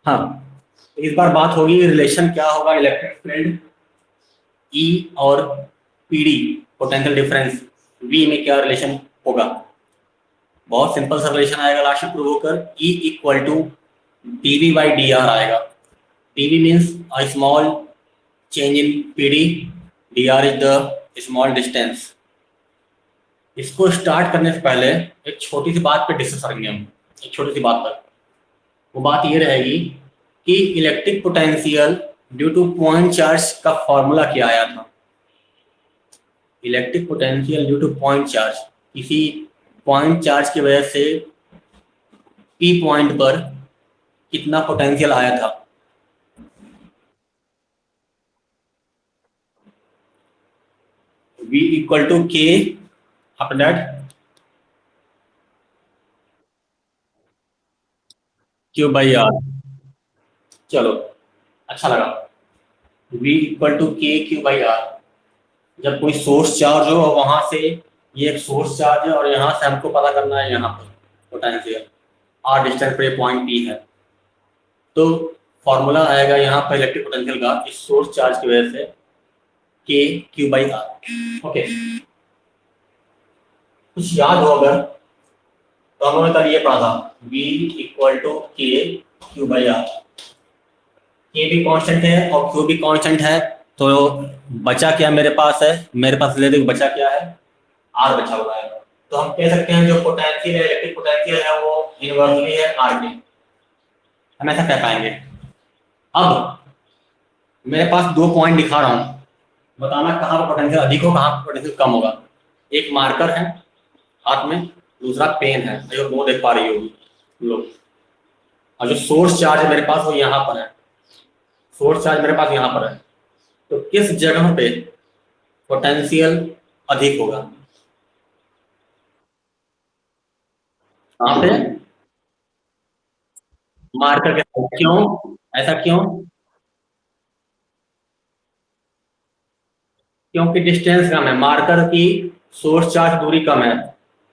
हाँ, इस बार बात होगी रिलेशन क्या होगा इलेक्ट्रिक फील्ड ई और पीडी पोटेंशियल डिफरेंस वी में क्या रिलेशन होगा। बहुत सिंपल सा रिलेशन आएगा लास्ट में प्रूव होकर E equal to D V by D R आएगा। D V means a small change in PD, D R is the small distance. इसको स्टार्ट करने से पहले एक छोटी सी बात पे डिस्कस करेंगे हम, एक छोटी सी बात पर। वो बात ये रहेगी कि electric potential due two point charge का फॉर्मूला क्या आया था। Electric potential due two point charge, किसी पॉइंट चार्ज की वजह से पी पॉइंट पर कितना पोटेंशियल आया था। V equal to K after that Q by R. चलो, अच्छा लगा। V equal to K Q by R. जब कोई सोर्स चार्ज हो और वहां से ये एक सोर्स चार्ज है और यहाँ से हमको पता करना है यहाँ पर पोटेंशियल आर डिस्टेंस पर पॉइंट पी है, तो फॉर्मूला आएगा यहाँ पर इलेक्ट्रिक पोटेंशियल का इस सोर्स चार्ज की वजह से के क्यू बाई आर। ओके, कुछ याद हो अगर तो हम लोगों ने कल ये पढ़ा था V equal to K Q by are. के भी कांस्टेंट है और क्यू भी कांस्टेंट है, तो बचा क्या मेरे पास है, मेरे पास ले देखो बचा क्या है, आर बचा हुआ है। तो हम कह सकते हैं जो पोटेंशियल है इलेक्ट्रिक पोटेंशियल है वो इनवर्सली है आर के, हम ऐसा कह पाएंगे। अब मेरे पास दो पॉइंट दिखा रहा हूँ, बताना कहाँ पर पोटेंशियल अधिक हो कहाँ पर पोटेंशियल कम होगा। एक मार्कर है हाथ में, दूसरा पेन है जो वो देख पा रही होगी लोग, और जो सोर्स चार्ज है मेरे पास वो यहाँ पर है, सोर्स चार्ज मेरे पास यहाँ पर है। तो किस जगह पे पोटेंशियल अधिक होगा, कहाँ पे, मार्कर के साथ। क्यों, ऐसा क्यों? क्योंकि डिस्टेंस कम है, मार्कर की सोर्स चार्ज दूरी कम है।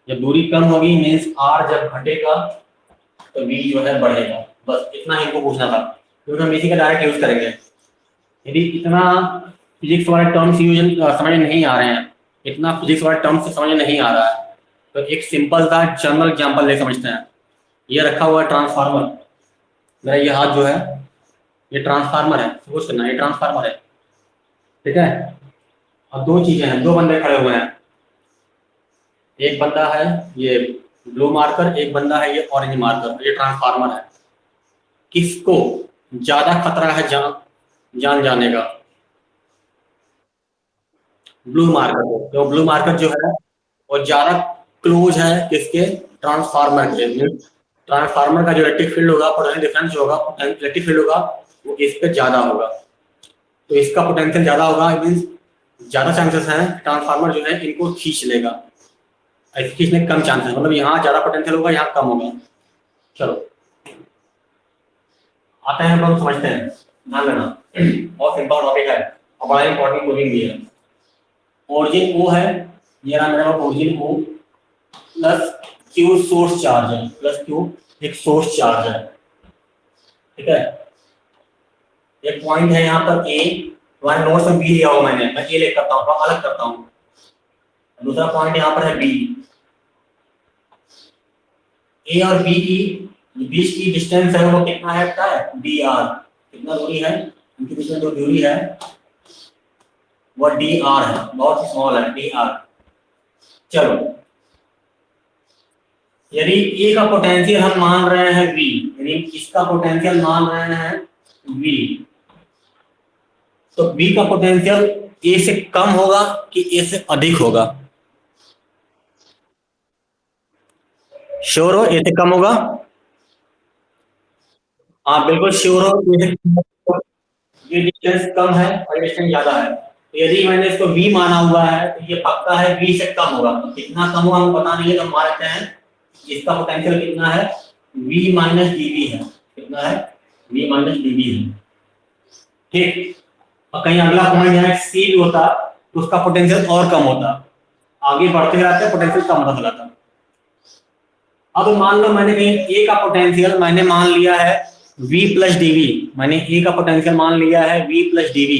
जब दूरी कम होगी मीन्स आर जब घटेगा तो वी जो है बढ़ेगा। बस इतना ही इनको पूछना था, क्योंकि हम इसी का डायरेक्ट यूज करेंगे। यदि इतना फिजिक्स वाले टर्म्स यूज समझ नहीं आ रहे हैं, इतना फिजिक्स वाले टर्म्स समझ नहीं आ रहा है, तो एक सिंपल सा जनरल एग्जाम्पल ले समझते हैं। ये रखा हुआ है ट्रांसफार्मर, मेरा ये हाथ जो है ये ट्रांसफार्मर है, सपोज करना ये ट्रांसफार्मर है, ठीक है। अब दो चीजें हैं, दो बंदे खड़े हुए हैं, एक बंदा है ये ब्लू मार्कर, एक बंदा है ये ऑरेंज मार्कर, ये ट्रांसफार्मर है। किसको ज्यादा खतरा है जान जाने का? ब्लू मार्कर को। तो ब्लू मार्कर जो है वो ज्यादा क्लोज है किसके, ट्रांसफार्मर के। ट्रांसफार्मर का जो इलेक्ट्रिक फील्ड होगा, पोटेंशियल डिफरेंस होगा, इलेक्ट्रिक फील्ड होगा वो इस पे ज्यादा होगा, तो इसका पोटेंशियल ज्यादा होगा, मीन्स ज्यादा चांसेस हैं ट्रांसफार्मर जो है इनको खींच लेगा। ऐसे खींचने के कम चांसेस, मतलब यहाँ ज्यादा पोटेंशियल होगा यहाँ कम होगा। चलो आते हैं, हम समझते हैं, ध्यान देना बहुत सिंपल टॉपिक है और बड़ा इंपॉर्टेंट क्वेश्चन भी है। ओरिजिन ओ है, ये रहा मेरा origin O plus Q source charge है, प्लस क्यू एक सोर्स चार्ज है, ठीक है। एक पॉइंट है यहाँ पर ए, तुम्हारे नोट्स में बी लिया हुआ मैंने, मैं ए लिख करता हूँ, अलग करता हूँ। दूसरा पॉइंट यहाँ पर है बी। ए और बी की बीच की डिस्टेंस है वो कितना है, पता है, डी आर। कितना दूरी है इनके बीच में, जो दूरी है वो डी आर है, बहुत स्मॉल है डी आर। चलो, यदि ए का पोटेंशियल हम मान रहे हैं V, यदि इसका पोटेंशियल मान रहे हैं V, तो B का पोटेंशियल A से कम होगा कि A से अधिक होगा? श्योर हो A से कम होगा? हाँ बिल्कुल श्योर हो, ये डिस्टेंस कम है और ये डिस्टेंस ज्यादा है, तो यदि मैंने इसको V माना हुआ है तो ये पक्का है V से कम होगा। कितना कम होगा हमें पता नहीं है, तो हम मान लेते हैं इसका पोटेंशियल कितना है, V माइनस dV है। कितना है, V माइनस dV है, ठीक। और कहीं अगला पॉइंट यहाँ C भी होता तो उसका पोटेंशियल और कम होता, आगे बढ़ते जाते पोटेंशियल कम होता जाता। अब मान लो मैंने कहीं A का पोटेंशियल मैंने मान लिया है V प्लस dV, मैंने A का पोटेंशियल मान लिया है V प्लस dV,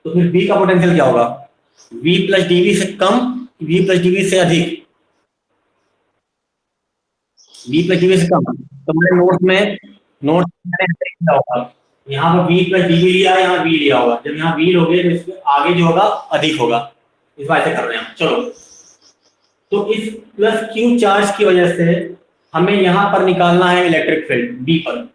तो फिर B का पोटेंशियल क्या होगा? V प्लस dV से कम, V प्लस dV से अधिक? V प्लस dV से कम। तो मैंने नोट में ऐसे लिखा होगा, यहाँ पर V प्लस dV लिया है, यहाँ V लिया होगा, जब यहाँ V लोगे तो इसके आगे जो होगा अधिक होगा, इस बात से कर रहे हैं। चलो, तो इस प्लस Q चार्ज की वजह से हमें यहाँ पर निकालना है इलेक्ट्रिक फील्ड B पर।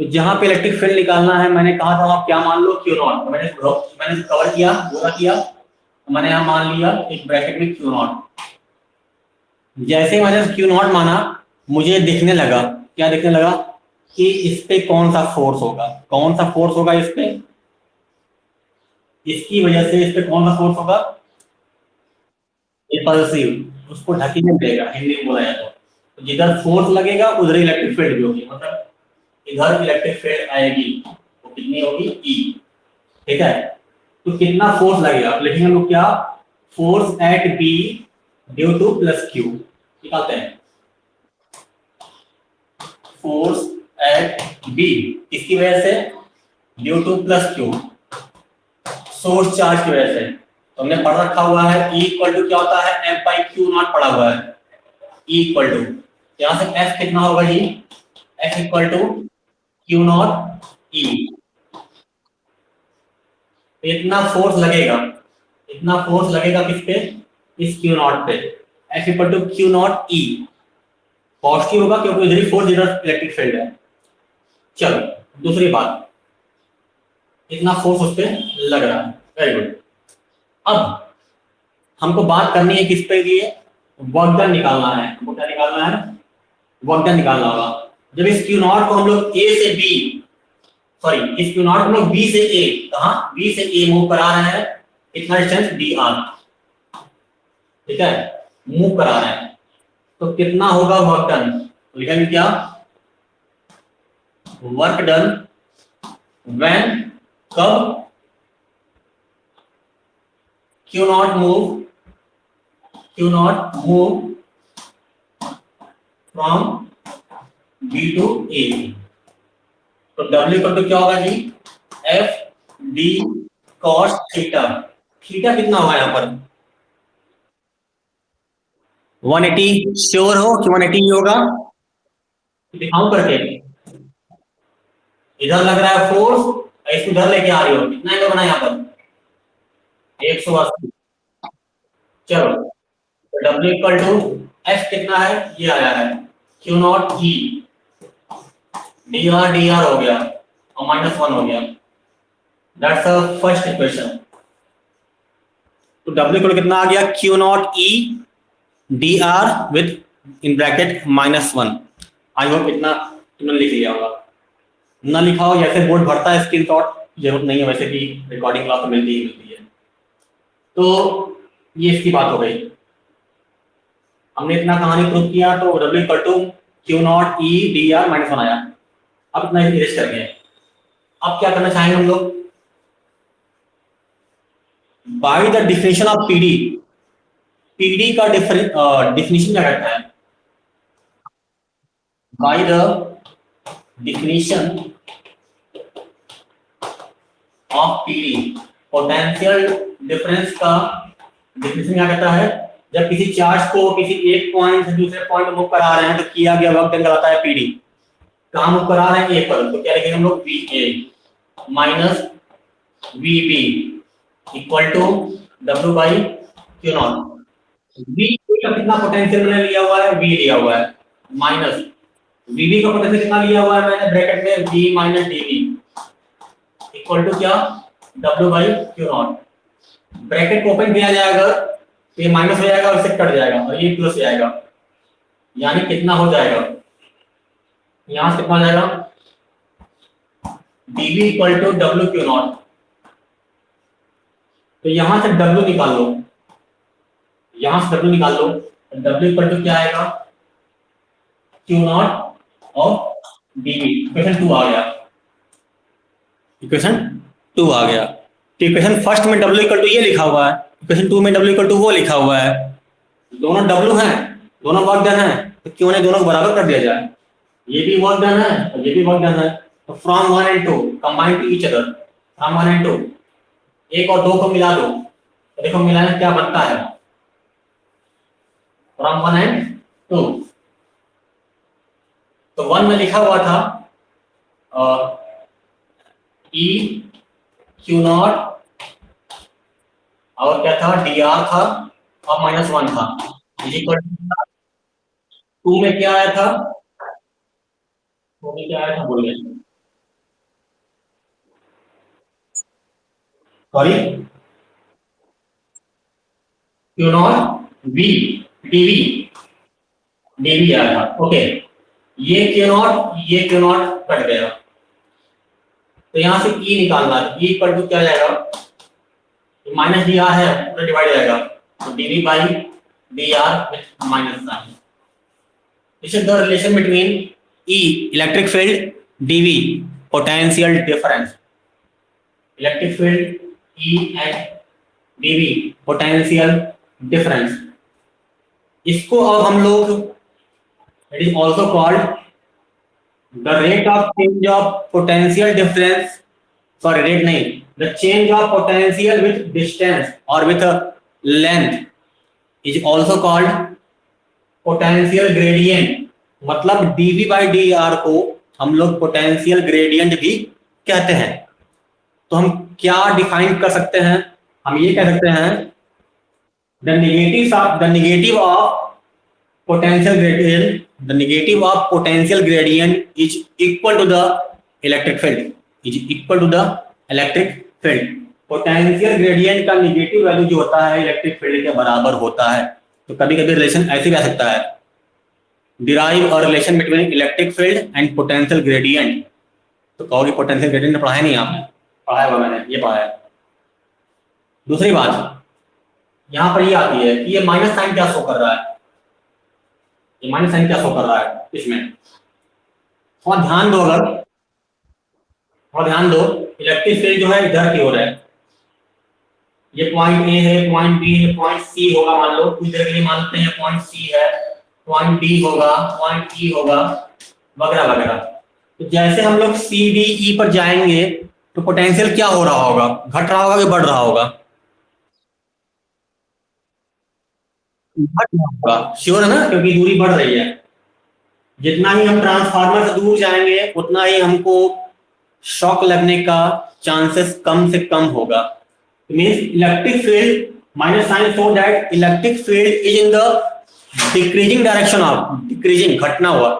तो जहां पे इलेक्ट्रिक फील्ड निकालना है, मैंने कहा था आप क्या मान लो, क्यू नॉट। मैंने कवर किया, पूरा किया, तो मैंने यहां मान लिया एक ब्रैकेट में क्यू नॉट। जैसे मैंने क्यू नॉट माना, मुझे दिखने लगा, क्या दिखने लगा कि इस पे कौन सा फोर्स होगा, कौन सा फोर्स होगा इस पे, इसकी वजह से इस पे कौन सा फोर्स होगा, इम्पल्सिव, उसको ढकेलने देगा, हिंदी में बोला जाए तो जिधर फोर्स लगेगा उधर इलेक्ट्रिक फील्ड भी होगी, मतलब इधर इलेक्ट्रिक फील्ड आएगी, तो कितनी होगी E, ठीक है। तो कितना फोर्स लगेगा, लिखेंगे हम लोग क्या, force at B due two plus Q, निकालते हैं। फोर्स एट B किसकी वजह से, due two plus Q, source charge की वजह से। तो हमने पढ़ रखा हुआ है E इक्वल टू क्या होता है, F बाई Q नॉट पढ़ा हुआ है। E इक्वल टू, यहां से F कितना होगा जी, F equal to Q not E। इतना फोर्स लगेगा, इतना फोर्स लगेगा किस पे, इस Q नॉट पे, F equal to Q not E। Positive होगा क्योंकि इधर ही फोर्स, इधर इलेक्ट्रिक फील्ड है। चलो दूसरी बात, इतना फोर्स उस पे लग रहा है, वेरी गुड। अब हमको बात करनी है किस पे की, वर्क डन निकालना है। हमको क्या निकालना है, वर्क डन निकालना होगा। जब इस Q नॉट को हम लोग A से B, सॉरी इस Q नॉट को हम लोग B से A, कहां B से A मूव करा रहे हैं, इतना डिस्टेंस dr, ठीक है, मूव करा रहे हैं, तो कितना होगा वर्क डन, तो लिखेंगे क्या, वर्क डन व्हेन, कब, Q not move from B to A। तो W इक्वल टू क्या होगा जी, F D cos theta. Theta कितना होगा यहाँ पर, 180, श्योर हो कि 180 ही होगा, दिखाऊं करके, इधर लग रहा है फोर्स, इसको इधर लेके आ रही हो, कितना एंगल बना यहाँ पर, 180। चलो, तो W इक्वल टू F कितना है, ये आया है Q नॉट E, dr हो गया और -1 हो गया, दैट्स द फर्स्ट इक्वेशन। तो W इक्वल कितना आ गया, Q not E dr with in bracket -1। I hope इतना तुमने लिख लिया होगा, ना लिखा हो जैसे बोर्ड भरता है स्क्रीनशॉट, जरूरत नहीं है, वैसे भी रिकॉर्डिंग क्लास तो मिलती है। तो ये इसकी बात हो गई, हमने इतना कहानी प्रूव किया, तो W equal to Q not E dr -1 आया। अब इतना इरेज कर गए, अब क्या करना चाहेंगे हम लोग, by the definition of PD, PD का डिफिनेशन क्या कहता है, by the definition of PD, potential difference का डिफिनेशन क्या कहता है, जब किसी चार्ज को किसी एक पॉइंट से दूसरे पॉइंट मूव करा रहे हैं तो किया गया वर्क डन कहलाता है PD। कहां मूव करा रहे हैं, A पर, तो क्या लिखेंगे हम लोग, VA minus VB equal to W by Q not. V का कितना पोटेंशियल मैंने लिया हुआ है, V लिया हुआ है, माइनस VB का पोटेंशियल कितना लिया हुआ है मैंने, ब्रैकेट में V minus DB equal to क्या, W by Q not. Bracket को ओपन किया जाएगा तो ये माइनस हो जाएगा और इससे कट जाएगा और ये प्लस हो जाएगा, यानी कितना हो जाएगा, यहां से कितना हो जाएगा, dB equal to W Q not. तो यहां से W निकाल लो, यहां से W निकाल लो, W इक्वल टू क्या आएगा, Q नॉट और dB। इक्वेशन 2 आ गया, इक्वेशन 2 आ गया। तो इक्वेशन फर्स्ट में W इक्वल टू ये लिखा हुआ है, इक्वेशन 2 में W इक्वल टू वो लिखा हुआ है, दोनों W हैं, दोनों वर्क डन है, तो क्यों नहीं दोनों को बराबर कर दिया जाए, ये भी वर्क डन है और ये भी वर्क डन है, तो from 1 and 2 combine to each other, from 1 and 2 1 और 2 को मिला दो, तो देखो मिलाना क्या बनता है, फ्रॉम 1 and 2। तो 1 में लिखा हुआ था ई क्यू नॉट और क्या था, डी आर था और -1 था, इज इक्वल टू 2 में क्या आया था, 2 में क्या आया था बोल गए, sorry Q not V dV, dV आया था। ओके, ये क्यू नॉट कट गया, तो यहां से ई निकालना है, ई इक्वल टू क्या जाएगा, माइनस डी आर है पूरा डिवाइड हो जाएगा, तो D V by D R with minus sign. This is the relation between E electric field, D V potential difference, electric field E and D V potential difference. इसको अब हम लोग, it is also called the rate of change of potential difference, sorry rate नहीं, the change of potential with distance और with length is also called potential gradient. मतलब D V by D R को हम लोग पोटेंशियल ग्रेडियंट भी कहते हैं। तो हम क्या डिफाइन कर सकते हैं, हम ये कह सकते हैं the negative of potential gradient, the negative of potential gradient is equal to the electric field, is equal to the electric field। potential gradient का नेगेटिव वैल्यू जो होता है इलेक्ट्रिक फील्ड के बराबर होता है। तो कभी कभी रिलेशन ऐसे भी आ सकता है, डिराइव और relation between electric field and potential gradient. तो कहोगे पोटेंशियल ग्रेडियंट पढ़ा है नहीं आपने, पढ़ाया हुआ मैंने, ये पढ़ाया। दूसरी बात यहां पर ये आती है कि ये माइनस साइन क्या शो कर रहा है, ये माइनस साइन क्या शो कर रहा है इसमें, थोड़ा ध्यान दो, अगर थोड़ा ध्यान दो, इलेक्ट्रिक फील्ड जो है इधर की ओर है, ये पॉइंट ए है, पॉइंट बी है, पॉइंट सी होगा, मान लो कुछ देर के लिए मानते हैं पॉइंट सी है, पॉइंट डी होगा, पॉइंट ई होगा, वगैरह वगैरह। तो जैसे हम लोग सी डी ई पर जाएंगे तो पोटेंशियल क्या हो रहा होगा, घट रहा होगा कि बढ़ रहा होगा, घट रहा होगा, श्योर है ना, क्योंकि दूरी बढ़ रही है। जितना ही हम ट्रांसफार्मर से दूर जाएंगे उतना ही हमको शॉक लगने का चांसेस कम से कम होगा। Means electric field minus sign show that electric field is in the decreasing direction of, decreasing घटना हुआ,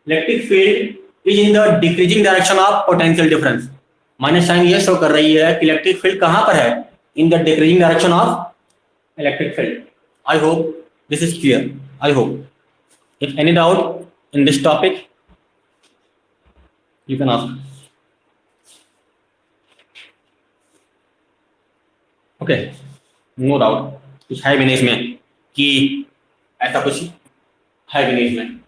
electric field is in the decreasing direction of potential difference. Minus sign ये शो कर रही है कि इलेक्ट्रिक फील्ड कहां पर है, in the decreasing direction of electric field. I hope this is clear. I hope. If any doubt in this topic, you can ask. Okay, no doubt. कुछ है भी नहीं इसमें कि ऐसा कुछ है भी नहीं इसमें।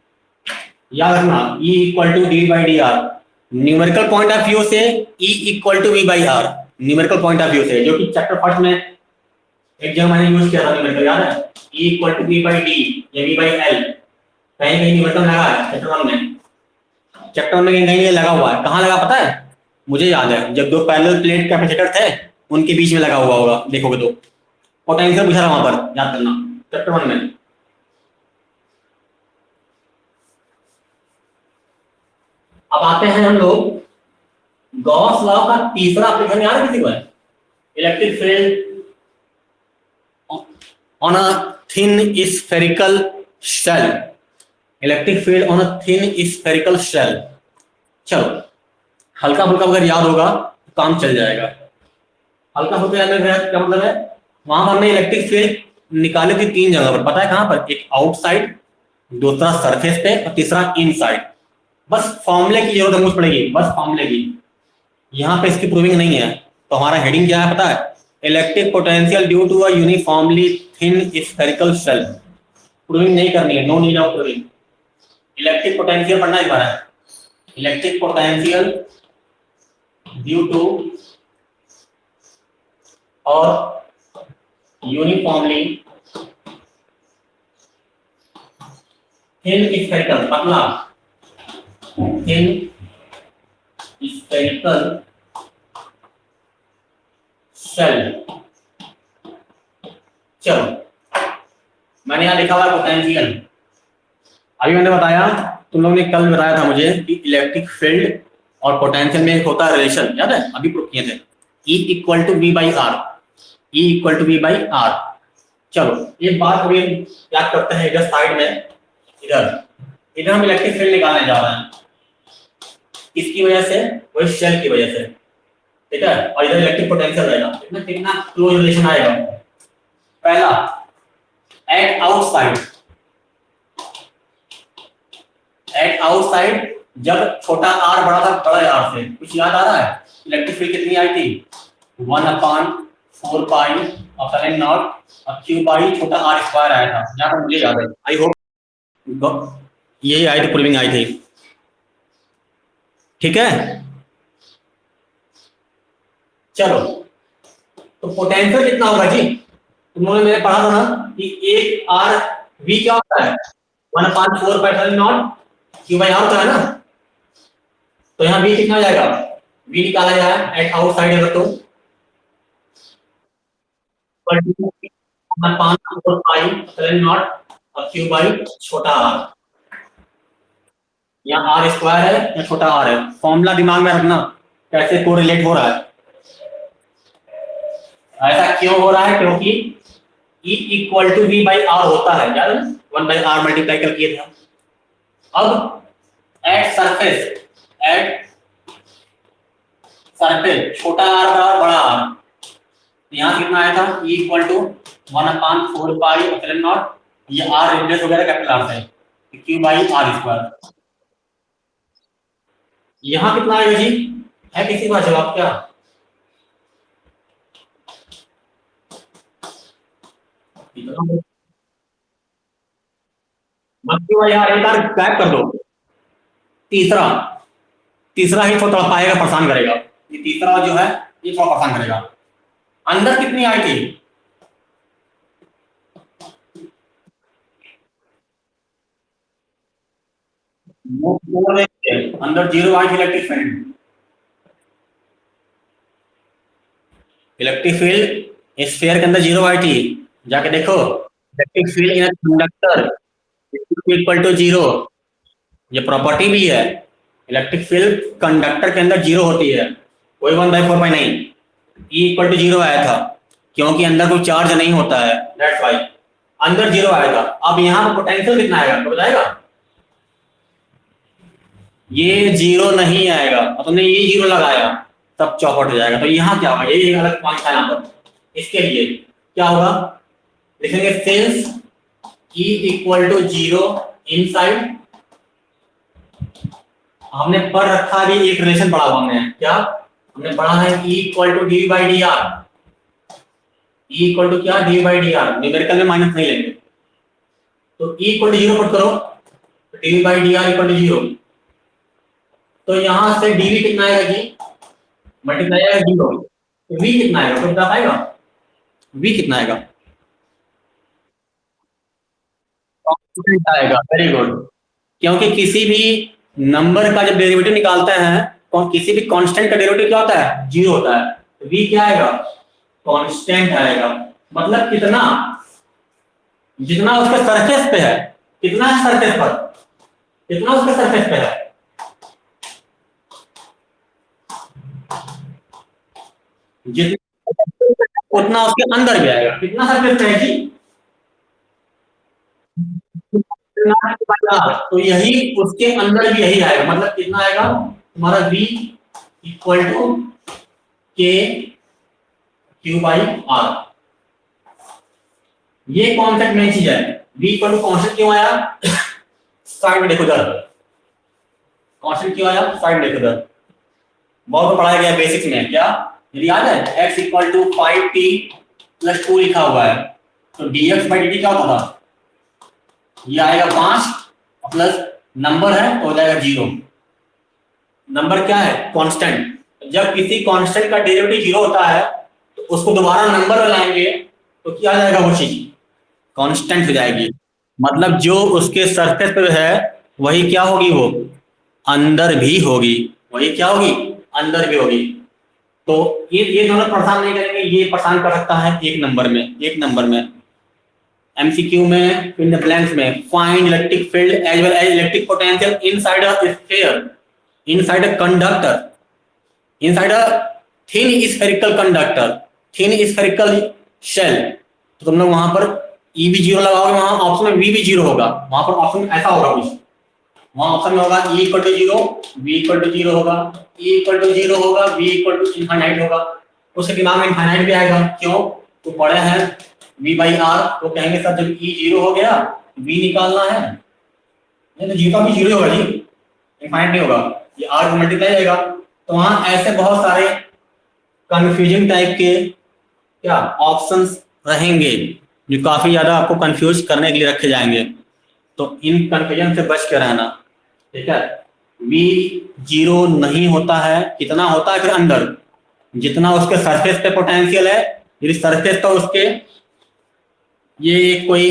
याद रखना E equal to D by D R, numerical point of view से E equal to V by R, numerical point of view से, जो कि चैप्टर फर्स्ट में एक जगह मैंने यूज किया था न्यूमेरिकल, याद है, E equal to V by D या वी बाई एल, कहीं कहीं न्यूमेरिकल लगा है चैप्टर वन में, चैप्टर वन में कहीं कहीं लगा हुआ है। कहाँ लगा पता है, मुझे याद है, जब दो पैरेलल प्लेट कैपेसिटर थे उनके बीच में लगा हुआ होगा, देखोगे तो पोटेंशियल पूछा था वहां पर, याद करना चैप्टर वन में। अब आते हैं हम लोग गॉस लॉ का तीसरा एप्लीकेशन, याद है किसी को, है electric field on a thin spherical shell, electric field on a thin spherical shell। चलो हल्का फुल्का अगर याद होगा तो काम चल जाएगा। हल्का फुल्का याद में क्या मतलब है, वहां पर हमने इलेक्ट्रिक फील्ड निकाली थी 3 जगह पर, पता है कहां पर, एक आउटसाइड, दूसरा सरफेस पे और तीसरा इनसाइड। बस फॉर्मूले की जरूरत हमको पड़ेगी, बस फॉर्मूले की। यहाँ पे इसकी प्रूविंग नहीं है, तो हमारा हेडिंग क्या है पता है, electric potential due to a uniformly thin spherical shell. Proving नहीं करनी है, no need of proving. Electric potential पढ़ना एक बार है, इलेक्ट्रिक पोटेंशियल ड्यू टू और यूनिफॉर्मली थिन स्फेरिकल, पतला थिन स्फेरिकल शेल। चलो मैंने यहाँ लिखा हुआ पोटेंशियल। अभी मैंने बताया, तुम लोगों ने कल बताया था मुझे कि इलेक्ट्रिक फील्ड और पोटेंशियल में एक होता है रिलेशन, याद है? अभी प्रूव किए थे। E equal to B by R, E equal to B by R. चलो एक बात अभी याद करते हैं, इधर साइड में, इधर हम इलेक्ट्रिक फील्ड निकालने जा रहे हैं। किसकी वजह से? वही शेल की वजह से, ठीक है। और इधर इलेक्ट्रिक पोटेंशियल रहेगा। इसमें कितना क्लोज रिलेशन आएगा? पहला, एट आउटसाइड, एट आउटसाइड जब छोटा आर बड़ा था बड़ा आर से, कुछ याद आ रहा है? इलेक्ट्रिक फील्ड कितनी आई थी? 1/4 pi epsilon not Q by छोटा आर स्क्वायर आया था। यहाँ पर मुझे याद है, आई होप यही आई थी, प्रूविंग आई थी, ठीक है। चलो तो पोटेंशियल कितना होगा जी? तुम लोगों ने मैंने पढ़ा था ना कि एक आर वी क्या होता है? 1/4 pi epsilon not Q by R होता है ना। तो यहाँ वी कितना जाएगा? वी निकाला जाए एट आउटसाइड अगर तो 1/4 pi epsilon not Q by छोटा आर। यहाँ आर स्क्वायर है या छोटा आर है, फॉर्मूला दिमाग में रखना कैसे कोरिलेट हो रहा है। ऐसा क्यों हो रहा है? क्योंकि E equal to V by R होता है, याद है? 1/r मल्टीप्लाई कर किए थे। अब एट सरफेस, एट सरफेस छोटा आर बराबर बड़ा आर, यहाँ कितना आया था? E equal to 1/4 pi epsilon not, ये आर रेडियस वगैरह कैपिटल आर से, क्यू बाई आर स्क्वायर। यहाँ कितना आएगा जी? है किसी का जवाब क्या? यार एक बार गायब कर दो। तीसरा, तीसरा ही थोड़ा पाएगा, परेशान करेगा। ये तीसरा जो है ये थोड़ा परेशान करेगा। अंदर कितनी आई थी? अंदर 0 आई थी electric field. Electric field sphere के अंदर 0 आई थी, जाके देखो। Electric field in conductor equal to 0, ये प्रॉपर्टी भी है। इलेक्ट्रिक फील्ड कंडक्टर के अंदर 0 होती है, कोई 1/4 पाई नहीं। E इक्वल टू 0 आया था क्योंकि अंदर कोई चार्ज नहीं होता है, दैट्स व्हाई अंदर 0 आया था। अब यहाँ पर पोटेंशियल कितना आएगा तो बताएगा? ये 0 नहीं आएगा, और तुमने ये 0 लगाया तब चौपट हो जाएगा। तो यहाँ क्या होगा? ये अलग पॉइंट है यहाँ पर। इसके लिए क्या होगा? लिखेंगे since E equal to 0 inside, हमने पढ़ रखा है एक रिलेशन पढ़ा हुआ हमने, क्या हमने पढ़ा है? E equal to D by D R. E equal to क्या? D by D R. Numerical में माइनस नहीं लेंगे, तो E इक्वल टू 0 पुट करो, D by D R equal to 0। तो यहां से dv कितना आएगा जी? मल्टीप्लाई आएगा 0, तो v कितना आएगा? तो बता पाएगा v कितना आएगा? आएगा, वेरी गुड। क्योंकि किसी भी नंबर का जब डेरिवेटिव निकालते हैं, तो किसी भी कांस्टेंट का डेरिवेटिव क्या होता है? 0 होता है। तो v क्या आएगा? कांस्टेंट आएगा। मतलब कितना? जितना उसके सरफेस पे है। कितना है सरफेस पर? कितना उसके सरफेस पे है? जितना उतना उसके अंदर भी आएगा। कितना सरफेस पे है जी? तो यही उसके अंदर भी यही आएगा। मतलब कितना आएगा तुम्हारा? v equal to K Q by are. ये कॉन्सेप्ट में चीज है। v इक्वल टू कॉन्सेप्ट क्यों आया? साइड में देखो इधर, कॉन्सेप्ट क्यों आया? साइड देखो इधर, बहुत पढ़ाया गया बेसिक्स में। क्या यदि याद है? x equal to 5t plus 2 लिखा हुआ है, तो dx बाई dt क्या होता था? ये आएगा 5 प्लस नंबर है तो हो जाएगा 0। नंबर क्या है? कांस्टेंट। जब किसी कांस्टेंट का डेरिवेटिव 0 होता है तो उसको दोबारा नंबर में लाएंगे तो क्या आ जाएगा? वो चीज कांस्टेंट हो जाएगी। मतलब जो उसके सरफेस पे है वही क्या होगी? वो अंदर भी होगी। वही क्या होगी? अंदर भी होगी। तो ये दोनों परेशान नहीं करेंगे, ये परेशान कर सकता है एक नंबर में एमसीक्यू में इन द ब्लैंक्स में find electric field as well as electric potential inside a sphere, inside a conductor, inside a thin spherical conductor, thin spherical shell. तो तुम लोग वहां पर ई भी जीरो लगाओगे, वहां ऑप्शन में वी भी जीरो होगा, वहां पर ऑप्शन ऐसा होगा कुछ, वहां ऑप्शन में होगा E equal to zero, V equal to zero होगा, ई इक्वल टू जीरो होगा, वी इक्वल टू इनफाइनाइट होगा। उसके दिमाग में इनफाइनाइट भी आएगा, क्यों? तो पढ़े हैं v बाई आर, तो कहेंगे सर जब ई जीरो हो गया v निकालना है, नहीं तो जी का भी जीरो होगा जी, इनफाइनाइट नहीं होगा, ये आर मल्टीप्लाई जाएगा। तो वहां ऐसे बहुत सारे कंफ्यूजिंग टाइप के क्या ऑप्शंस रहेंगे जो काफी ज्यादा आपको कंफ्यूज करने के लिए रखे जाएंगे। तो इन कंफ्यूजन से बच के रहना, ठीक है। v जीरो नहीं होता है, कितना होता है फिर अंदर, जितना उसके सरफेस पे पोटेंशियल है, यदि सरफेस तो उसके ये कोई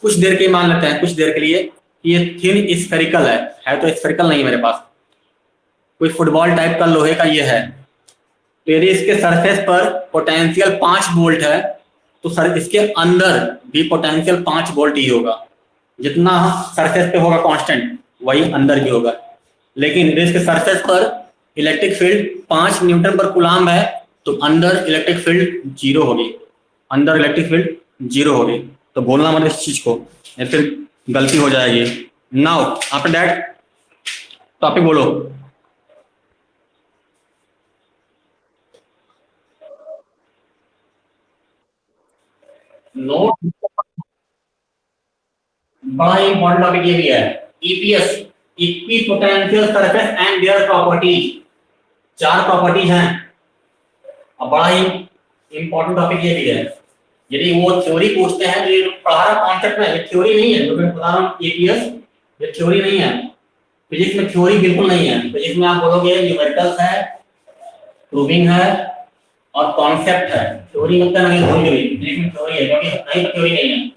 कुछ देर के मान लेते हैं, कुछ देर के लिए ये थिन स्फेरिकल है तो स्फेरिकल नहीं है मेरे पास, कोई फुटबॉल टाइप का लोहे का ये है। तो यदि इसके सरफेस पर पोटेंशियल 5 वोल्ट है तो सर इसके अंदर भी पोटेंशियल 5 वोल्ट ही होगा, जितना सरफेस पे होगा कांस्टेंट वही अंदर भी होगा। लेकिन यदि इसके सरफेस पर इलेक्ट्रिक फील्ड 5 न्यूटन पर कूलाम्ब है तो अंदर इलेक्ट्रिक फील्ड जीरो होगी, अंदर इलेक्ट्रिक फील्ड जीरो होगी। तो बोलना मतलब इस चीज को, या फिर गलती हो जाएगी। नाउ आफ्टर दैट टॉपिक बोलो। नोट, बड़ा इंपॉर्टेंट टॉपिक ये भी है, EPS, equi potential surface and their properties. 4 properties हैं और बड़ा ही इंपॉर्टेंट टॉपिक ये भी है। यदि वो थ्योरी पूछते हैं तो ये पढ़ा रहा कॉन्सेप्ट में, ये थ्योरी नहीं है, जो मैं बता रहा हूँ ईपीएस ये थ्योरी नहीं है। फिजिक्स में थ्योरी बिल्कुल नहीं है, फिजिक्स में आप बोलोगे न्यूमेरिकल्स है, प्रूविंग है और कॉन्सेप्ट है, थ्योरी मतलब नहीं भूल गई, फिजिक्स में थ्योरी है, क्योंकि नहीं थ्योरी नहीं है।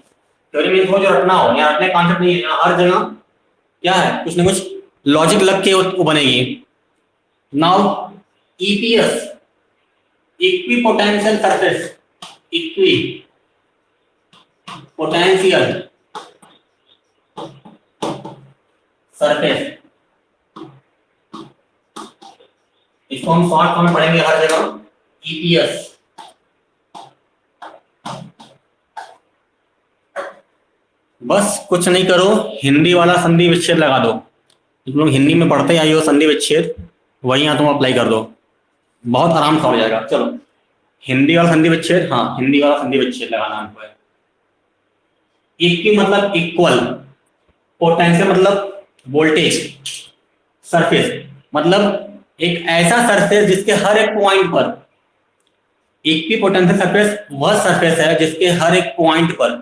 थ्योरी में वो जो रटना हो, यहाँ रटने कॉन्सेप्ट नहीं है, यहाँ हर जगह क्या है कुछ ना कुछ लॉजिक लग के वो बनेगी। Now EPS, equi potential surface, equi potential surface, इसको हम शॉर्ट फॉर्म में पढ़ेंगे हर जगह ईपीएस। बस कुछ नहीं करो, हिंदी वाला संधि विच्छेद लगा दो, तुम लोग हिंदी में पढ़ते आई हो संधि विच्छेद, वही यहाँ तुम अप्लाई कर दो, बहुत आराम से हो जाएगा। चलो हिंदी वाला संधि विच्छेद, हाँ हिंदी वाला संधि विच्छेद लगाना हमको है। इक्वी मतलब इक्वल, पोटेंशियल मतलब वोल्टेज, सरफेस मतलब एक ऐसा सरफेस जिसके हर एक पॉइंट पर, इक्वी पोटेंशियल सरफेस वह सरफेस है जिसके हर एक पॉइंट पर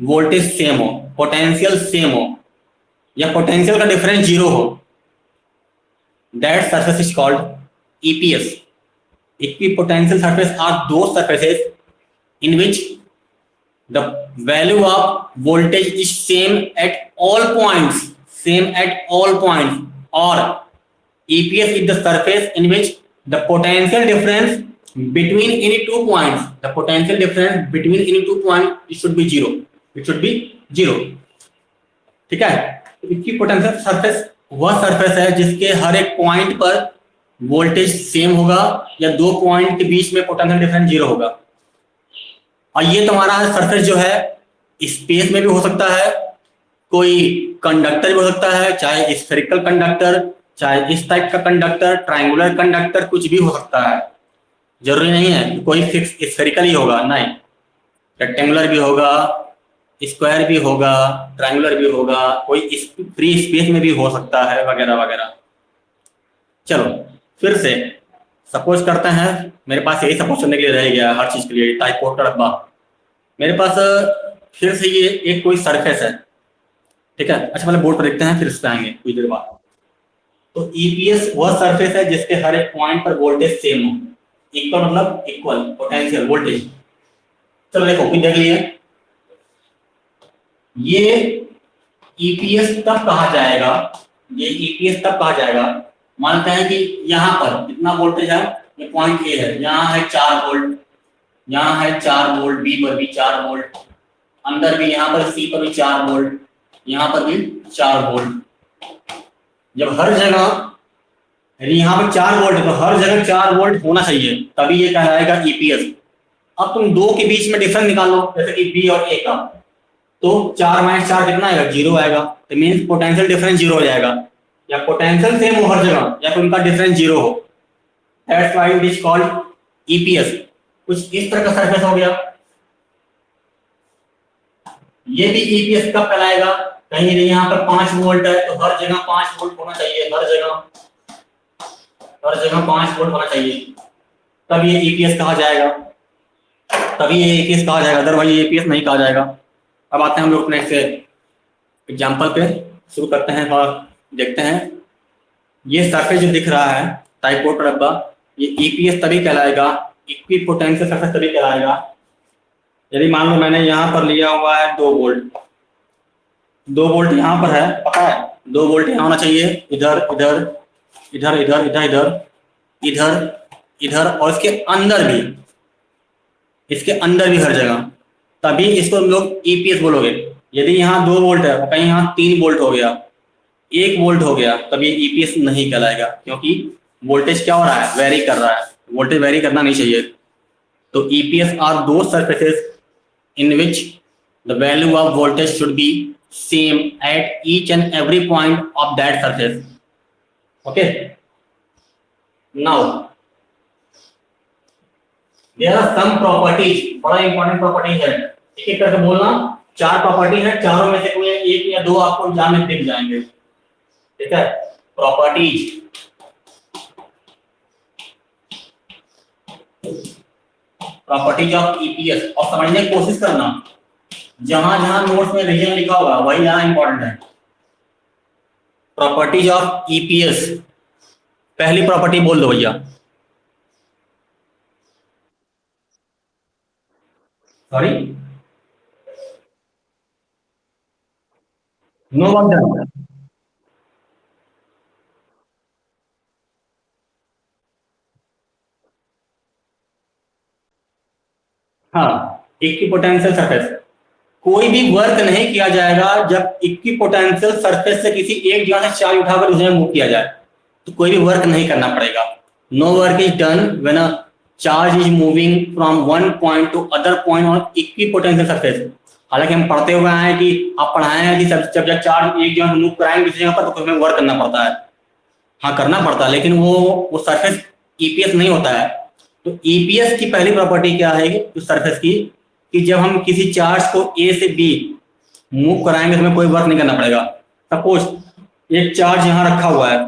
वोल्टेज सेम हो, पोटेंशियल सेम हो या पोटेंशियल का डिफरेंस जीरो हो, that surface is called EPS. Equipotential surface are those surfaces in which the value of voltage is same at all points, same at all points, or EPS is the surface in which the potential difference between any 2 points, the potential difference between any 2 points, it should be zero, it should be zero। ठीक है, equipotential surface वह surface है जिसके हर एक point पर voltage same होगा या 2 point के बीच में पोटेंशियल डिफरेंस जीरो होगा। और ये तुम्हारा सरफेस जो है स्पेस में भी हो सकता है, कोई कंडक्टर भी हो सकता है, चाहे स्फेरिकल कंडक्टर, चाहे इस टाइप का कंडक्टर, ट्रायंगुलर कंडक्टर, कुछ भी हो सकता है। जरूरी नहीं है कि कोई फिक्स स्फेरिकल ही होगा, नहीं, रेक्टेंगुलर भी होगा, स्क्वायर भी होगा, ट्रायंगुलर भी होगा, कोई फ्री स्पेस में भी हो सकता है, वगैरह वगैरह। चलो फिर से सपोज करते हैं, मेरे पास यही सपोज करने के लिए रह गया हर चीज के लिए, टाइप कोड का डब्बा मेरे पास। फिर से ये एक कोई सरफेस है, ठीक है। अच्छा पहले बोर्ड पर देखते हैं फिर इस पे आएंगे कुछ देर बाद। तो ईपीएस वह सरफेस है जिसके हर एक पॉइंट पर वोल्टेज सेम हो, इक्वल मतलब इक्वल पोटेंशियल वोल्टेज। चलो देखो कुछ देख लिए, ये ईपीएस तब कहा जाएगा, ये ईपीएस तब कहा जाएगा मानते हैं कि यहाँ पर कितना वोल्टेज है, ये पॉइंट ए है, यहाँ है 4 वोल्ट, यहाँ है 4 वोल्ट, बी पर भी 4 वोल्ट, अंदर भी यहाँ पर सी पर भी 4 वोल्ट, यहाँ पर भी 4 वोल्ट। जब हर जगह यानी यहाँ पर 4 वोल्ट है तो हर जगह 4 वोल्ट होना चाहिए, तभी ये कहलाएगा ईपीएस। अब तुम दो के बीच में डिफरेंस निकालो, जैसे कि बी और ए का, तो 4 - 4 कितना आएगा, 0 आएगा। तो मीन्स पोटेंशियल डिफरेंस 0 हो जाएगा, या पोटेंशियल सेम हो हर जगह या फिर उनका डिफरेंस 0 हो। That's why it is called EPS. कुछ इस तरह का सरफेस हो गया, ये भी ईपीएस कब कहलाएगा, कहीं नहीं यहाँ पर 5 वोल्ट है तो हर जगह 5 वोल्ट होना चाहिए, हर जगह 5 वोल्ट होना चाहिए, तब ये ईपीएस कहा जाएगा, तभी ये ईपीएस कहा जाएगा, अदरवाइज ये ईपीएस नहीं कहा जाएगा। अब आते हैं हम लोग नेक्स्ट एग्जांपल पे, शुरू करते हैं और देखते हैं। ये सरफेस जो दिख रहा है टाइपोड रब्बा, ये ईपीएस तभी कहलाएगा, इक्विपोटेंशियल सरफेस तभी कहलाएगा यदि मान लो मैंने यहाँ पर लिया हुआ है 2 वोल्ट, 2 वोल्ट यहाँ पर है, पता है 2 वोल्ट यहाँ होना चाहिए, इधर इधर इधर इधर इधर इधर इधर इधर और इसके अंदर भी हर जगह, तभी इसको हम लोग ईपीएस बोलोगे। यदि यहाँ 2 वोल्ट है और कहीं यहाँ 3 वोल्ट हो गया, 1 वोल्ट हो गया, तब ये ईपीएस नहीं कहलाएगा, क्योंकि वोल्टेज क्या हो रहा है, वेरी कर रहा है, वोल्टेज वेरी करना नहीं चाहिए। तो ईपीएस आर दो surfaces in which the value of voltage should be same at each and every point of that surface. Okay, now there are some properties, बड़ा important property है, एक एक करके बोलना। 4 प्रॉपर्टी है, चारों में से कोई एक या दो आपको एग्जाम में दिख जाएंगे, ठीक है। प्रॉपर्टीज, प्रॉपर्टीज ऑफ ईपीएस, और समझने की कोशिश करना, जहां जहां नोट्स में रीजन लिखा होगा वही यहां इंपॉर्टेंट है। प्रॉपर्टीज ऑफ ईपीएस, पहली प्रॉपर्टी बोल दो भैया। Sorry, no work done. हाँ, इक्विपोटेंशियल सरफेस, कोई भी वर्क नहीं किया जाएगा जब इक्विपोटेंशियल सरफेस से किसी एक जगह से चार्ज उठाकर उसे मूव किया जाए, तो कोई भी वर्क नहीं करना पड़ेगा। No work is done when a charge is moving from one point to other point on equipotential surface. हालांकि हम पढ़ते हुए आए हैं कि आप पढ़ाए हैं कि जब चार्ज एक जगह मूव कराएंगे दूसरी जगह पर तो हमें वर्क करना पड़ता है। हाँ करना पड़ता है, लेकिन वो सरफेस ईपीएस नहीं होता है। तो ईपीएस की पहली प्रॉपर्टी क्या है उस सरफेस की, कि जब हम किसी चार्ज को ए से बी मूव कराएंगे तो हमें कोई वर्क नहीं करना पड़ेगा। सपोज एक चार्ज यहाँ रखा हुआ है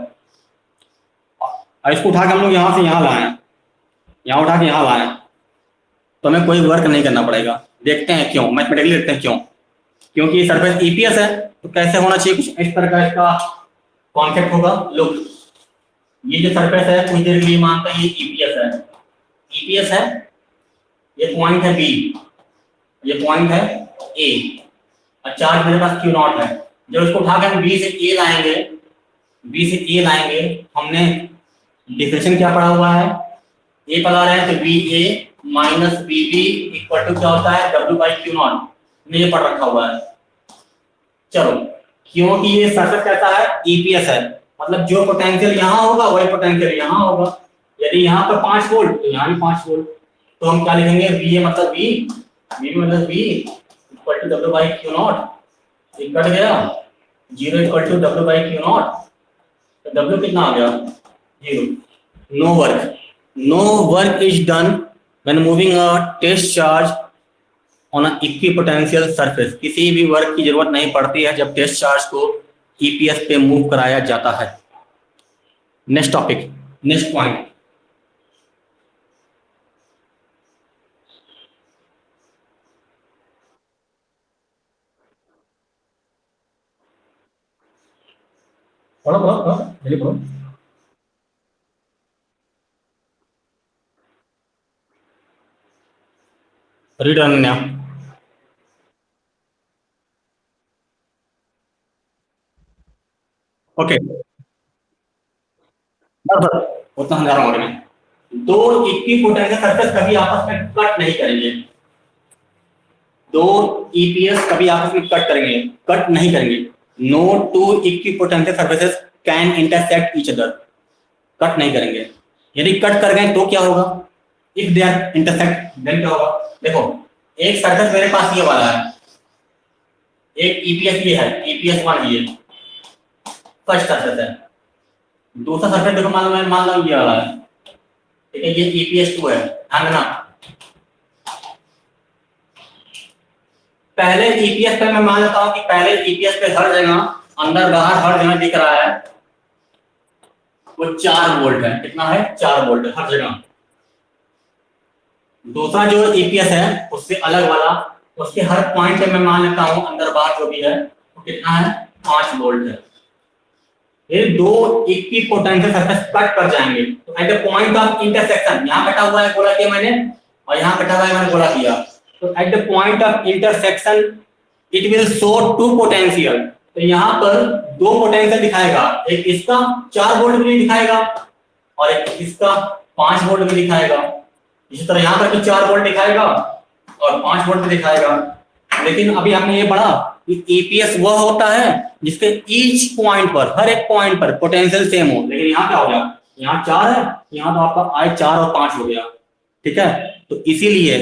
और इसको उठा के हम लोग यहाँ से यहाँ लाए, यहाँ उठा के यहाँ लाए, तो हमें कोई वर्क नहीं करना पड़ेगा। देखते हैं क्यों, मैथमेटिकली देखते हैं क्यों, क्योंकि ये सरफेस ईपीएस है। तो कैसे होना चाहिए, कुछ इस तरह का इसका कॉन्सेप्ट होगा। लुक, ये जो सरफेस है कुछ देर के लिए मानते हैं ये ईपीएस है, ईपीएस है, ये पॉइंट है बी, ये पॉइंट है ए, और चार्ज मेरे पास क्यू नॉट है। जब इसको उठा के हम बी से ए लाएंगे, बी से ए लाएंगे, हमने डिफिनेशन क्या पढ़ा हुआ है, ए पढ़ा रहे हैं तो B A minus B B equal to क्या होता है, डब्ल्यू बाई क्यू नॉट, हमने ये पढ़ रखा हुआ है। चलो, क्योंकि ये सरफेस कैसा है, ईपीएस है, मतलब जो पोटेंशियल यहाँ होगा वही पोटेंशियल यहाँ होगा। यदि यहाँ पर 5 वोल्ट तो यहाँ भी 5 वोल्ट, तो हम क्या लिखेंगे, वी ए मतलब वी, वी मतलब V equal to W by Q not, cut गया, 0 equal to W by Q not, तो डब्ल्यू कितना आ गया, 0। No work, no work is done when moving a test charge on a equipotential surface, किसी भी work की जरूरत नहीं पड़ती है जब टेस्ट चार्ज को ईपीएस पे मूव कराया जाता है। नेक्स्ट टॉपिक, नेक्स्ट पॉइंट, पढ़ो पढ़ो पढ़ो जल्दी पढ़ो। रीड अनन्या। ओके, बस बस उतना समझा रहा हूँ मैं। दो इक्वी पोटेंशियल सरफेस कभी आपस में कट नहीं करेंगे, दो ईपीएस कभी आपस में कट करेंगे, कट नहीं करेंगे। No two equipotential surfaces can intersect each other, cut नहीं करेंगे। यदि कट कर गए तो क्या होगा, if they are intersect then क्या होगा। देखो एक सरफेस मेरे पास ये वाला है, एक ईपीएस ये है, ईपीएस वन ये फर्स्ट सरफेस है। दूसरा सरफेस देखो मान लो ये वाला है, ठीक है, ये ईपीएस टू है, ध्यान देना। पहले ईपीएस पे मैं मान लेता हूं कि पहले ईपीएस पे हर जगह अंदर बाहर हर जगह दिख रहा है वो 4 वोल्ट है। कितना है, 4 वोल्ट है हर जगह। दूसरा जो ईपीएस है उससे अलग वाला, उसके हर पॉइंट पे मैं मान लेता हूं अंदर बाहर जो भी है वो कितना है, 5 वोल्ट है। ये दो इक्वी पोटेंशियल सरफेस कट कर जाएंगे तो at the point of intersection, यहां कटा हुआ है गोला किया मैंने और यहां कटा हुआ है मैंने गोला किया, तो at the point of intersection it will show two potential. तो यहां पर दो पोटेंशियल दिखाएगा, एक इसका 4 वोल्ट भी दिखाएगा और एक इसका 5 वोल्ट भी दिखाएगा। इसी तरह यहां पर भी 4 वोल्ट दिखाएगा और 5 वोल्ट भी दिखाएगा। लेकिन अभी हमने ये पढ़ा कि ईपीएस वह होता है जिसके ईच पॉइंट पर, हर एक पॉइंट पर पोटेंशियल सेम हो। लेकिन यहाँ क्या हो गया, यहाँ 4 है, यहाँ तो आपका आई 4 और 5 हो गया, ठीक है। तो इसीलिए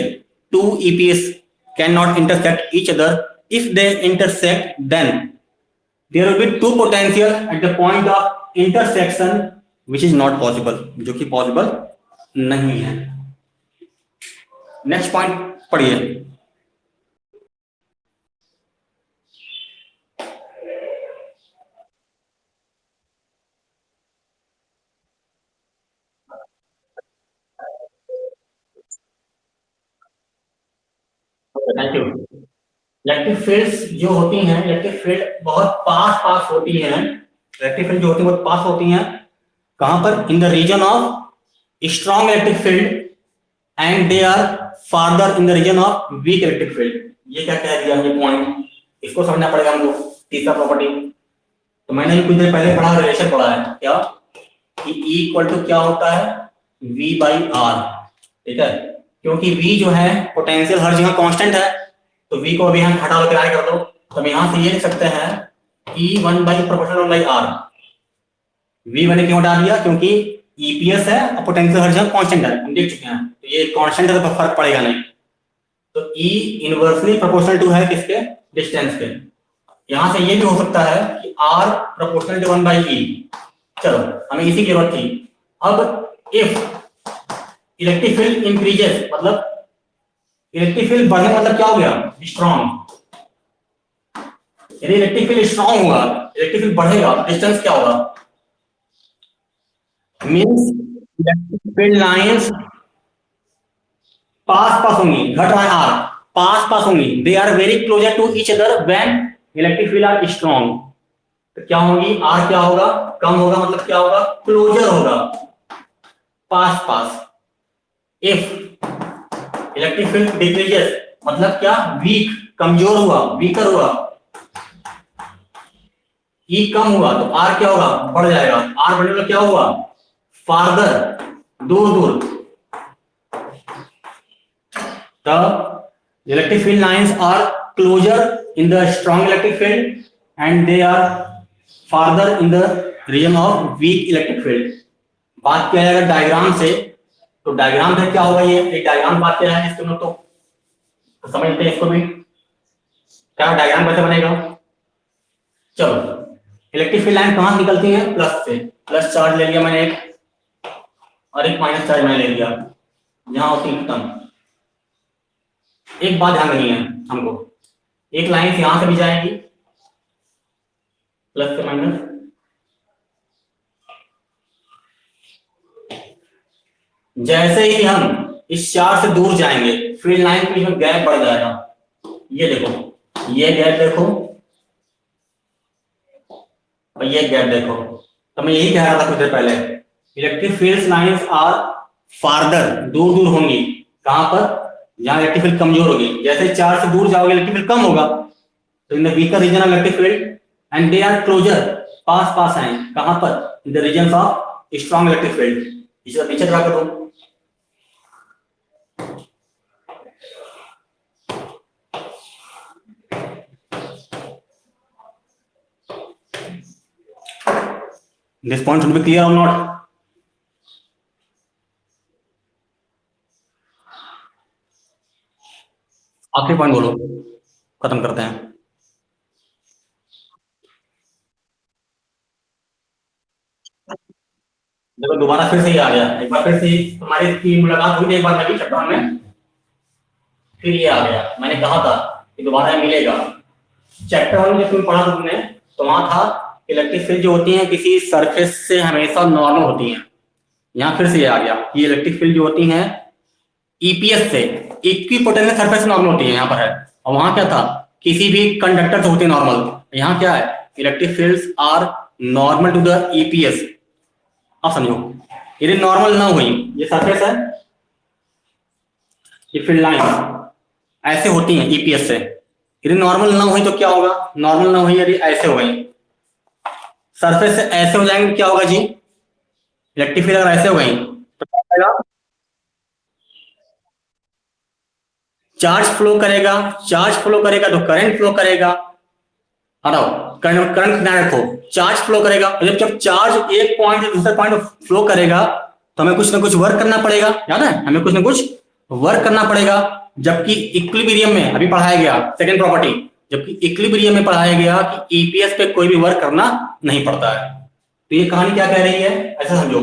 two EPS can not intersect each other, if they intersect then there will be two potential at the point of intersection which is not possible, जो कि पॉसिबल नहीं है। नेक्स्ट पॉइंट पढ़िए। Thank you. इलेक्ट्रिक फील्ड्स जो होती हैं, electric field बहुत पास पास होती हैं, इलेक्ट्रिक फील्ड जो होती है बहुत पास होती हैं। कहां पर, in the region of strong electric field and they are farther in the region of weak electric field. ये क्या कह दिया, ये पॉइंट इसको समझना पड़ेगा हमको। तीसरा प्रॉपर्टी तो मैंने कुछ देर पहले पढ़ा, रिलेशन पढ़ा है क्या, कि E इक्वल टू क्या होता है, V बाई आर, ठीक है। क्योंकि V जो है पोटेंशियल हर जगह कांस्टेंट है, तो V को अभी हम हटा लो, किनारे कर दो, तो हम यहां से ये लिख सकते हैं E 1 by proportional 1 by R. V मैंने क्यों हटा दिया, क्योंकि ईपीएस है और पोटेंशियल हर जगह कांस्टेंट है, हम देख चुके हैं, तो ये कांस्टेंट है तो फर्क पड़ेगा नहीं। तो E इनवर्सली प्रोपोर्शनल टू है किसके, डिस्टेंस के। यहां से ये भी हो सकता है कि R proportional to 1 by E। चलो हमें इसी की जरूरत थी। अब इफ इलेक्ट्रिक फील्ड इंक्रीजेस, मतलब इलेक्ट्रिक फील्ड बढ़ने मतलब क्या हो गया, स्ट्रॉन्ग। यदि इलेक्ट्रिक फील्ड स्ट्रॉन्ग होगा, इलेक्ट्रिक फील्ड बढ़ेगा, डिस्टेंस क्या होगा, मींस इलेक्ट्रिक फील्ड लाइंस पास पास होंगी, घट रहा है आर, पास पास होंगी, they are very closer to each other when electric field are strong. तो क्या होगी, आर क्या होगा, कम होगा, मतलब क्या होगा, क्लोजर होगा, पास पास। इफ इलेक्ट्रिक फील्ड डिक्रीजेस मतलब क्या, वीक, कमजोर हुआ, वीकर हुआ, ई कम हुआ, तो आर क्या होगा, बढ़ जाएगा। आर बढ़ने में क्या हुआ, फार्दर, दूर दूर। The electric field lines are closer in the strong electric field and they are farther in the region of weak electric field। बात किया जाएगा डायग्राम से, तो डायग्राम से क्या होगा, ये एक डायग्राम बात किया है इसको, तो समझते हैं इसको भी, क्या डायग्राम कैसे बनेगा। चलो इलेक्ट्रिक फील्ड लाइन कहां निकलती है, प्लस से, प्लस चार्ज ले लिया मैंने एक और एक माइनस चार्ज मैंने ले लिया, जहां होती है खत्म। एक बात ध्यान रखनी है हमको, एक लाइन से यहां से भी जाएगी प्लस से माइनस, जैसे ही हम इस चार्ज से दूर जाएंगे फील्ड लाइन के बीच में गैप बढ़ जाएगा। ये देखो, ये गैप देखो और ये गैप देखो। तो मैं यही कह रहा था कुछ देर पहले, electric field lines are farther, दूर दूर होंगी, कहां पर, जहां इलेक्ट्रिक फील्ड कमजोर होगी। जैसे चार्ज से दूर जाओगे इलेक्ट्रिक फील्ड कम होगा, तो in the weaker region of electric field and they are closer, पास पास आए, कहां पर, in the region of strong electric field, इसे पीछे ड्रा कर दो। This point should be clear or not? आखिरी पॉइंट बोलो, खत्म करते हैं। देखो दोबारा फिर से ही आ गया, एक बार फिर से तुम्हारी की मुलाकात हुई थी एक बार नवी चट्टान में, फिर ये आ गया। मैंने कहा था कि दोबारा मिलेगा। चैप्टर 1 में तुम पढ़ा तुमने, तो वहां था इलेक्ट्रिक फील्ड जो होती है किसी सरफेस से हमेशा नॉर्मल होती है। यहाँ फिर से ये आ गया कि इलेक्ट्रिक फील्ड जो होती है ईपीएस से, इक्विपोटेंशियल सरफेस से नॉर्मल होती है, यहाँ पर है। और वहां क्या था, किसी भी कंडक्टर से होती है नॉर्मल। यहाँ क्या है, electric fields are normal to the EPS. अब समझो, यदि नॉर्मल ना हुई, ये सरफेस है, ये फील्ड लाइन ऐसे होती है ईपीएस से, यदि नॉर्मल ना हुई तो क्या होगा, नॉर्मल ना हुई यदि ऐसे हो गई, सरफेस से ऐसे हो जाएंगे, क्या होगा जी, इलेक्ट्रिक फील्ड अगर ऐसे हो गई तो क्या होगा, चार्ज फ्लो करेगा, चार्ज फ्लो करेगा तो करंट फ्लो करेगा। हटाओ, करंट ना रखो, चार्ज फ्लो करेगा। जब जब चार्ज एक पॉइंट से दूसरे पॉइंट फ्लो करेगा तो हमें कुछ ना कुछ वर्क करना पड़ेगा, याद है, हमें कुछ ना कुछ वर्क करना पड़ेगा। जबकि इक्विलिब्रियम में अभी पढ़ाया गया सेकंड प्रॉपर्टी, जबकि इक्विलिब्रियम में पढ़ाया गया कि ईपीएस पे कोई भी वर्क करना नहीं पड़ता है। तो ये कहानी क्या कह रही है, ऐसा समझो,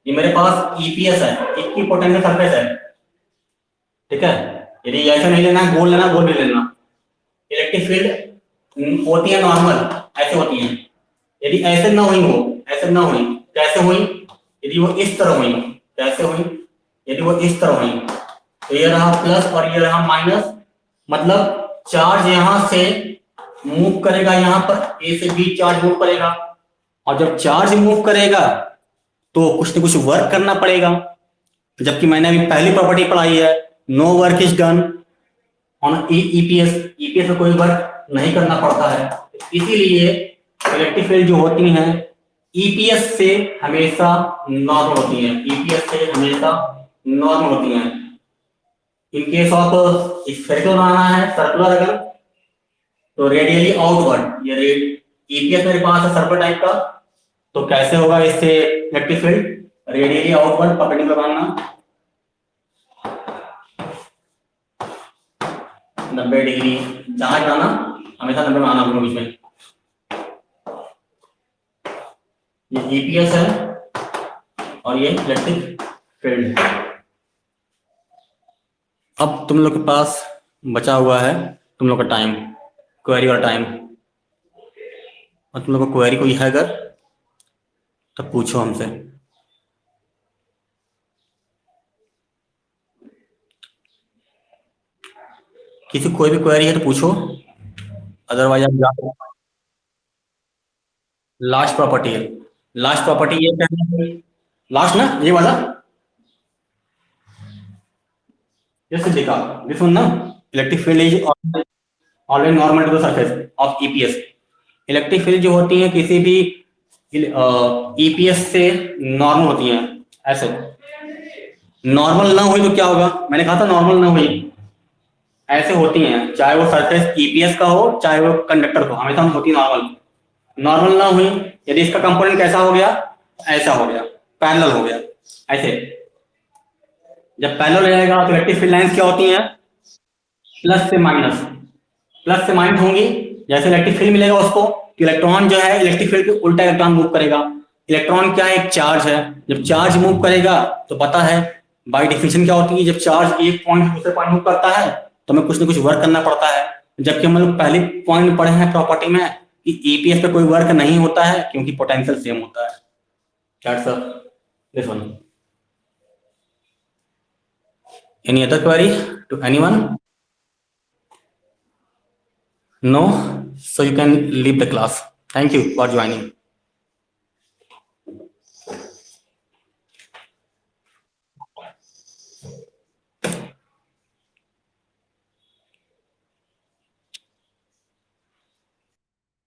ये मेरे पास ईपीएस है, इक्विपोटेंशियल सरफेस है, ठीक है। यदि ऐसा नहीं लेना है, गोल लेना, गोल भी लेना। इलेक्ट्रिक फील्ड होती है नॉर्मल, ऐसे होती है। यदि ऐसे ना हुई हो, ऐसे ना हुई, कैसे हुई, यदि वो इस तरह हुई, कैसे हुई, यदि वो इस तरह हुई, तो ये रहा प्लस और ये रहा माइनस, मतलब चार्ज यहां से मूव करेगा, यहां पर ए से बी चार्ज मूव करेगा, और जब चार्ज मूव करेगा तो कुछ ना कुछ वर्क करना पड़ेगा। जबकि मैंने अभी पहली प्रॉपर्टी पढ़ाई है, no work is done on EPS, EPS में कोई वर्क नहीं करना पड़ता है। इसीलिए इलेक्ट्रिक फील्ड जो होती हैं ईपीएस से हमेशा नॉर्मल होती हैं, ईपीएस से हमेशा नॉर्मल होती हैं। इन केस ऑफ स्फेरिकल बनाना है, सर्कुलर अगर, तो रेडियली आउटवर्ड, ये ईपीएस मेरे पास है सर्कुलर टाइप का, तो कैसे होगा इससे electric field, radially outward perpendicular बनाना, 90 डिग्री, जहां जाना हमेशा 90 में आना दोनों बीच में। ये ईपीएस है और ये इलेक्ट्रिक फील्ड। अब तुम लोग के पास बचा हुआ है तुम लोग का टाइम, क्वेरी और टाइम। और तुम लोग को क्वेरी कोई है अगर तो पूछो हमसे। किसी कोई भी क्वेरी है तो पूछो, अदरवाइज आप जाओ। लास्ट प्रॉपर्टी है, लास्ट प्रॉपर्टी ये कहना है, लास्ट ना ये वाला, ये सिद्धिका, दिस वन ना, electric field is always normal to the surface of EPS. Electric field जो होती है किसी भी ईपीएस से नॉर्मल होती हैं, ऐसे। नॉर्मल ना हुई तो क्या होगा, मैंने कहा था नॉर्मल ना हुई, ऐसे होती हैं, चाहे वो सरफेस ईपीएस का हो चाहे वो कंडक्टर को, हमेशा होती है नॉर्मल। नॉर्मल ना हुई यदि इसका कंपोनेंट कैसा हो गया, ऐसा हो गया, पैरेलल हो गया, ऐसे। जब पैरेलल रहेगा तो इलेक्ट्रिक फील्ड लाइंस क्या होती हैं, प्लस से माइनस, प्लस से माइनस होंगी। जैसे इलेक्ट्रिक फील्ड मिलेगा उसको, तो इलेक्ट्रॉन जो है इलेक्ट्रिक फील्ड के उल्टा इलेक्ट्रॉन मूव करेगा। इलेक्ट्रॉन क्या है, एक चार्ज है, जब चार्ज मूव करेगा तो पता है बाय डेफिनेशन क्या होती है, जब चार्ज एक पॉइंट से दूसरे पॉइंट मूव करता है तो हमें कुछ ना कुछ वर्क करना पड़ता है। जबकि हम लोग पहले पॉइंट पढ़े हैं प्रॉपर्टी में कि ईपीएस पे कोई वर्क नहीं होता है क्योंकि पोटेंशियल सेम होता है। That's this one. Any other query to anyone? No? So you can leave the class. Thank you for joining.